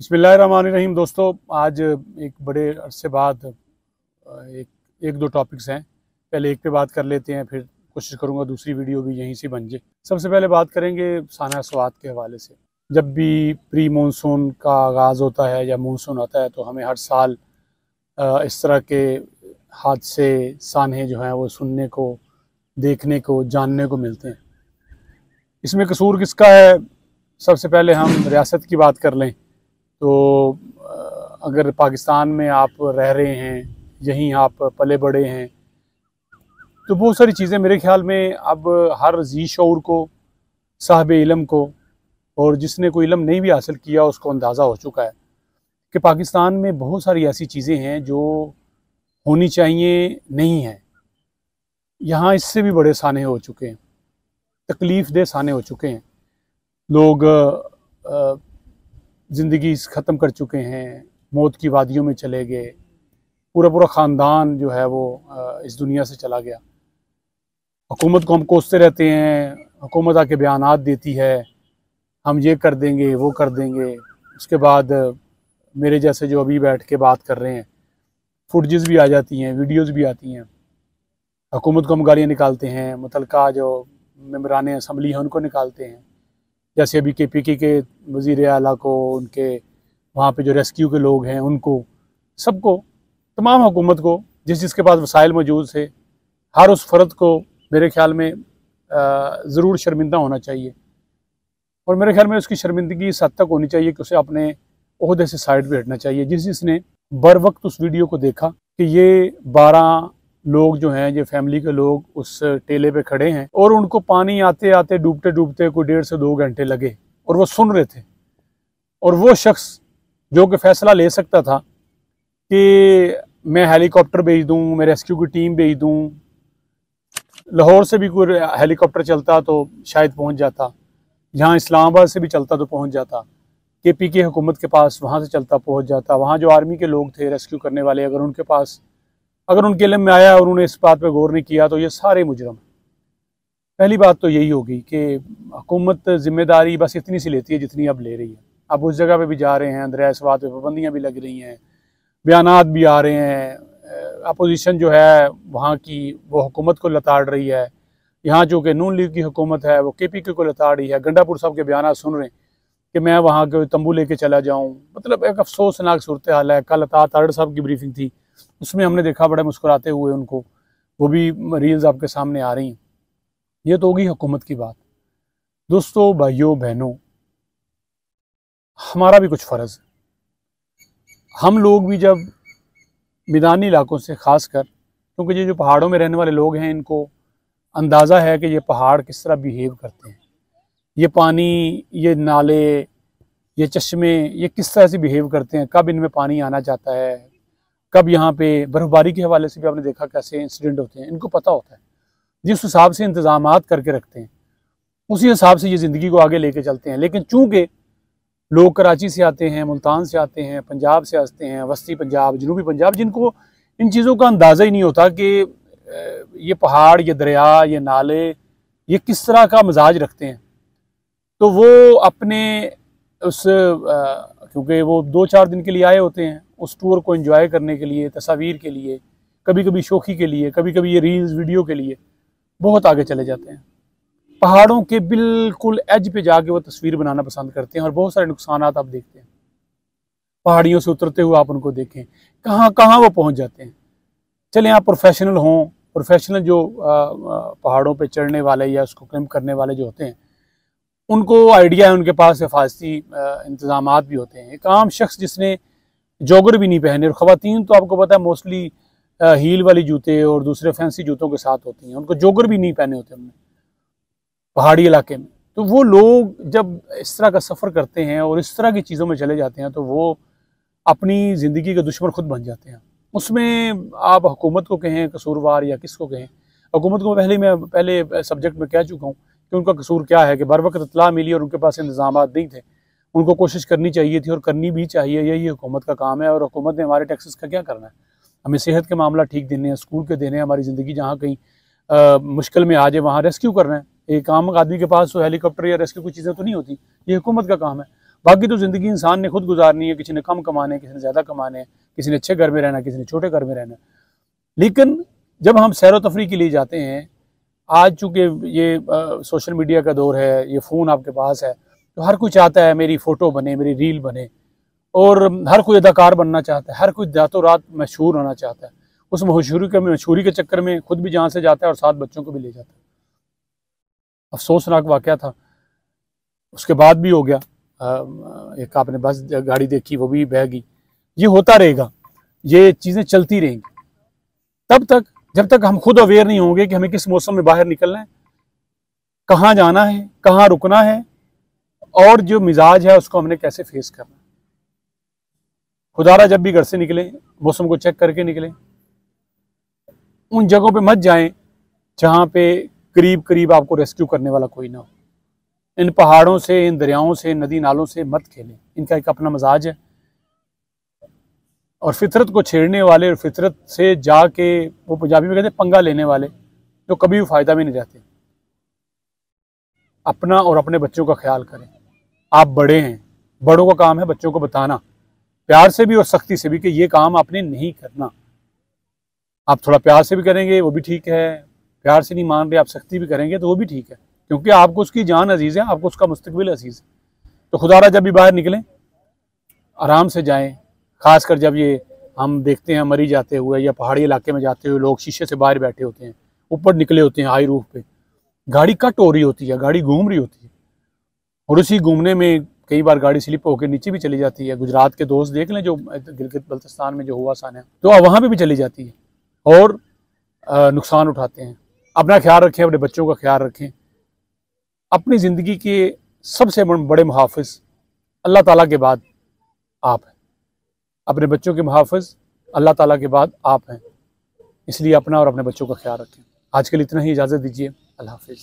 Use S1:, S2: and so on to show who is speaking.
S1: बिस्मिल्लाहिर्रहमानिर्रहीम। दोस्तों, आज एक बड़े अरसे बाद एक एक दो टॉपिक्स हैं। पहले एक पे बात कर लेते हैं, फिर कोशिश करूंगा दूसरी वीडियो भी यहीं से बन जाए। सबसे पहले बात करेंगे साना स्वात के हवाले से। जब भी प्री मानसून का आगाज़ होता है या मानसून आता है तो हमें हर साल इस तरह के हादसे साने जो हैं वो सुनने को, देखने को, जानने को मिलते हैं। इसमें कसूर किसका है? सबसे पहले हम रियासत की बात कर लें तो अगर पाकिस्तान में आप रह रहे हैं, यहीं आप पले बड़े हैं, तो बहुत सारी चीज़ें मेरे ख़्याल में अब हर ज़ी शऊर को, साहिब इल्म को, और जिसने कोई इल्म नहीं भी हासिल किया उसको अंदाज़ा हो चुका है कि पाकिस्तान में बहुत सारी ऐसी चीज़ें हैं जो होनी चाहिए, नहीं हैं। यहाँ इससे भी बड़े साने हो चुके हैं, तकलीफ़ दह साने हो चुके हैं। लोग ज़िंदगी ख़त्म कर चुके हैं, मौत की वादियों में चले गए, पूरा पूरा ख़ानदान जो है वो इस दुनिया से चला गया। हुकूमत को हम कोसते रहते हैं, हुकूमत आके बयानात देती है, हम ये कर देंगे, वो कर देंगे। उसके बाद मेरे जैसे जो अभी बैठ के बात कर रहे हैं, फुटेजेस भी आ जाती हैं, वीडियोस भी आती हैं, हुकूमत को हम गालियाँ निकालते हैं, मुतलका जो मेंबरान असम्बली हैं उनको निकालते हैं। जैसे अभी KPK के वज़ीर आला को, उनके वहाँ पे जो रेस्क्यू के लोग हैं उनको, सबको, तमाम हुकूमत को, जिसके पास वसाइल मौजूद थे, हर उस फ़र्द को मेरे ख़्याल में ज़रूर शर्मिंदा होना चाहिए। और मेरे ख्याल में उसकी शर्मिंदगी इस हद तक होनी चाहिए कि उसे अपने ओहदे से साइड पर हटना चाहिए। जिसने बर वक्त उस वीडियो को देखा कि ये 12 लोग जो हैं, ये फैमिली के लोग उस टेले पे खड़े हैं और उनको पानी आते आते, डूबते डूबते कोई 1.5 से 2 घंटे लगे और वो सुन रहे थे। और वो शख्स जो कि फ़ैसला ले सकता था कि मैं हेलीकॉप्टर भेज दूँ, मैं रेस्क्यू की टीम भेज दूँ, लाहौर से भी कोई हेलीकॉप्टर चलता तो शायद पहुँच जाता, यहाँ इस्लामाबाद से भी चलता तो पहुँच जाता, KPK हुकूमत के पास वहाँ से चलता पहुँच जाता, वहाँ जो आर्मी के लोग थे रेस्क्यू करने वाले, अगर उनके इल्म में आया और उन्होंने इस बात पर गौर नहीं किया तो ये सारे मुजरम। पहली बात तो यही होगी कि हुकूमत जिम्मेदारी बस इतनी सी लेती है जितनी अब ले रही है। अब उस जगह पे भी जा रहे हैं, दरिया स्वात पे पाबंदियाँ भी लग रही हैं, बयानात भी आ रहे हैं, अपोजिशन जो है वहाँ की वो हुकूमत को लताड़ रही है। यहाँ जो कि नून लीग की हुकूमत है वो KPK को लताड़ रही है। गंडापुर साहब के बयान सुन रहे हैं कि मैं वहाँ के तंबू लेके चला जाऊँ, मतलब एक अफसोसनाक सूरत हाल है। कल तारड़ साहब की ब्रीफिंग थी, उसमें हमने देखा बड़े मुस्कुराते हुए उनको, वो भी रील्स आपके सामने आ रही हैं। ये तो होगी हुकूमत की बात। दोस्तों, भाइयों बहनों, हमारा भी कुछ फ़र्ज़ है। हम लोग भी जब मैदानी इलाकों से, ख़ास कर क्योंकि ये जो पहाड़ों में रहने वाले लोग हैं, इनको अंदाज़ा है कि ये पहाड़ किस तरह बिहेव करते हैं, ये पानी, ये नाले, ये चश्मे, ये किस तरह से बिहेव करते हैं, कब इनमें पानी आना चाहता है, कब यहाँ पे बर्फ़बारी के हवाले से भी आपने देखा कैसे इंसिडेंट होते हैं, इनको पता होता है। जिस हिसाब से इंतज़ामात करके रखते हैं उसी हिसाब से ये ज़िंदगी को आगे लेके चलते हैं। लेकिन चूँकि लोग कराची से आते हैं, मुल्तान से आते हैं, पंजाब से आते हैं, वस्ती पंजाब, जनूबी पंजाब, जिनको इन चीज़ों का अंदाज़ा ही नहीं होता कि ये पहाड़, ये दरिया, ये नाले, ये किस तरह का मिजाज रखते हैं, तो वो अपने उस क्योंकि वो 2-4 दिन के लिए आए होते हैं, उस टूर को एंजॉय करने के लिए, तस्वीर के लिए, कभी कभी शौकी के लिए, कभी कभी ये रील्स वीडियो के लिए बहुत आगे चले जाते हैं। पहाड़ों के बिल्कुल एज पे जाके वो तस्वीर बनाना पसंद करते हैं और बहुत सारे नुकसान आप देखते हैं। पहाड़ियों से उतरते हुए आप उनको देखें, कहाँ कहाँ वो पहुँच जाते हैं। चले आप प्रोफेशनल हों, प्रोफेशनल जो पहाड़ों पे चढ़ने वाले या उसको क्लाइंब करने वाले जो होते हैं, उनको आइडिया है, उनके पास हिफाजती इंतजामात भी होते हैं। एक आम शख्स जिसने जॉगर भी नहीं पहने, और ख़वातीन तो आपको पता है मोस्टली हील वाली जूते और दूसरे फैंसी जूतों के साथ होती हैं, उनको जॉगर भी नहीं पहने होते हमने पहाड़ी इलाके में। तो वो लोग जब इस तरह का सफ़र करते हैं और इस तरह की चीज़ों में चले जाते हैं तो वो अपनी ज़िंदगी के दुश्मन खुद बन जाते हैं। उसमें आप हुकूमत को कहें कसूरवार या किसको कहें, हुकूमत को पहले सब्जेक्ट में कह चुका हूँ कि उनका कसूर क्या है कि बर वक्त इत्तला मिली और उनके पास इंतजामात नहीं थे। उनको कोशिश करनी चाहिए थी और करनी भी चाहिए, यही हुकूमत का काम है। और हुकूमत ने हमारे टैक्सेस का क्या करना है? हमें सेहत के मामला ठीक देने हैं, स्कूल के देने हैं, हमारी ज़िंदगी जहाँ कहीं मुश्किल में आ जाए वहाँ रेस्क्यू करना है। एक आम आदमी के पास तो हेलीकॉप्टर या रेस्क्यू की चीज़ें तो नहीं होती, ये हुकूमत का काम है। बाकी तो ज़िंदगी इंसान ने खुद गुजारनी है, किसी ने कम कमाने, किसी ने ज़्यादा कमाने, किसी ने अच्छे घर में रहना, किसी ने छोटे घर में रहना। लेकिन जब हम सैर व तफरी के लिए जाते हैं, आज चूँकि ये सोशल मीडिया का दौर है, ये फ़ोन आपके पास है, तो हर कोई चाहता है मेरी फ़ोटो बने, मेरी रील बने, और हर कोई अदाकार बनना चाहता है, हर कोई रातों रात मशहूर होना चाहता है। उस मशहूरी के चक्कर में खुद भी जान से जाता है और साथ बच्चों को भी ले जाता है। अफसोसनाक वाक़या था, उसके बाद भी हो गया। एक आपने बस गाड़ी देखी, वो भी बह गई। ये होता रहेगा, ये चीज़ें चलती रहेंगी तब तक जब तक हम खुद अवेयर नहीं होंगे कि हमें किस मौसम में बाहर निकलना है, कहाँ जाना है, कहाँ रुकना है, और जो मिजाज है उसको हमने कैसे फेस करना है। खुदारा जब भी घर से निकलें, मौसम को चेक करके निकलें। उन जगहों पे मत जाएं जहाँ पे करीब करीब आपको रेस्क्यू करने वाला कोई ना हो। इन पहाड़ों से, इन दरियाओं से, नदी नालों से मत खेलें, इनका एक अपना मजाज है। और फितरत को छेड़ने वाले और फितरत से जाके, वो पंजाबी में कहते हैं पंगा लेने वाले, जो कभी भी फ़ायदा में नहीं रहते। अपना और अपने बच्चों का ख्याल करें। आप बड़े हैं, बड़ों का काम है बच्चों को बताना, प्यार से भी और सख्ती से भी, कि ये काम आपने नहीं करना। आप थोड़ा प्यार से भी करेंगे वो भी ठीक है, प्यार से नहीं मान रहे आप सख्ती भी करेंगे तो वो भी ठीक है, क्योंकि आपको उसकी जान अजीज़ है, आपको उसका मुस्तकबिल अजीज़ है। तो खुदारा जब भी बाहर निकलें आराम से जाएं। खासकर जब ये हम देखते हैं मरी जाते हुए या पहाड़ी इलाके में जाते हुए लोग शीशे से बाहर बैठे होते हैं, ऊपर निकले होते हैं हाई रूफ पे, गाड़ी कट हो रही होती है, गाड़ी घूम रही होती है, और उसी घूमने में कई बार गाड़ी स्लिप होकर नीचे भी चली जाती है। गुजरात के दोस्त देख लें जो गिलगित बल्तिस्तान में जो हुआ सान है, तो वहाँ पे भी चली जाती है और नुकसान उठाते हैं। अपना ख्याल रखें, अपने बच्चों का ख्याल रखें। अपनी ज़िंदगी के सबसे बड़े मुहाफ़िज़ अल्लाह ताला के बाद आप हैं, अपने बच्चों के मुहाफ़िज़ अल्लाह ताला के बाद आप हैं। इसलिए अपना और अपने बच्चों का ख्याल रखें। आज के लिए इतना ही, इजाज़त दीजिए। अल्लाह हाफ़िज़।